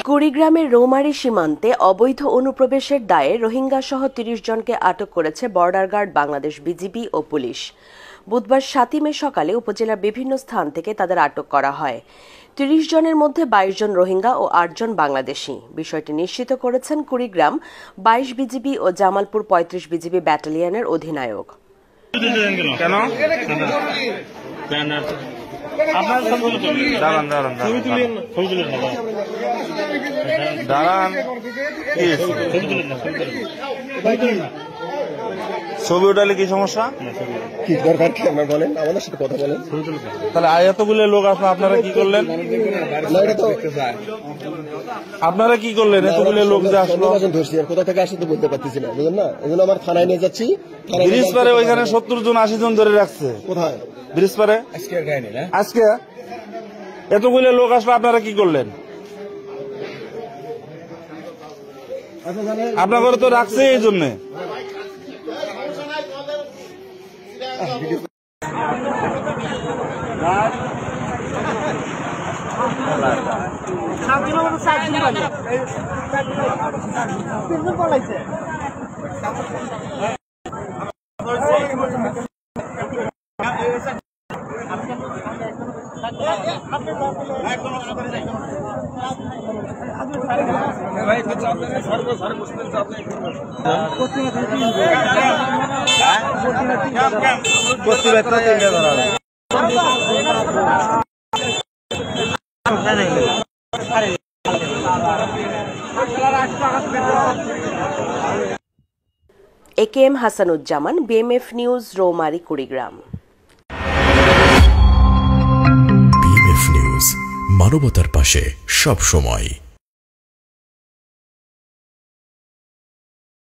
কুড়িগ্রামের রৌমারী সীমান্তে অবৈধ অনুপ্রবেশের দায়ে রোহিঙ্গা সহ ৩০ জনকে আটক করেছে বর্ডার গার্ড বাংলাদেশ বিজিবি ও পুলিশ। বুধবার ৭ মে সকালে উপজেলার বিভিন্ন স্থান থেকে তাদের আটক করা হয়। ৩০ জনের মধ্যে ২২ জন রোহিঙ্গা ও ৮ জন বাংলাদেশি। বিষয়টি নিশ্চিত করেছেন কুড়িগ্রাম ২২ বিজিবি ও জামালপুর ৩৫ বিজিবি ব্যাটালিয়নের অধিনায়ক। ছবি উঠালে কি সমস্যা? কি দরকার কি আপনার বলেন, আমাদের সাথে কথা বলেন। তাহলে এতগুলো লোক আসলে আপনারা কি করলেন? আপনারা কি করলেন? এতগুলো লোক যে আসলো ধরছি, কোথা থেকে আসলে তো বলতে পারতেছি না, বুঝলেন না? এগুলো আমার থানায় নিয়ে যাচ্ছি। ব্রিজ পারে ওইখানে ৭০ জন ৮০ জন ধরে রাখছে। কোথায়? ব্রিজ পারে আজকে এতগুলো লোক আসলে আপনারা কি করলেন? আপনাদের তো রাখছে এই জন্য। AKM Hasanuzzaman, BMF news, Roumari, Kurigram. BMF news, মানবতার পাশে সব সময়।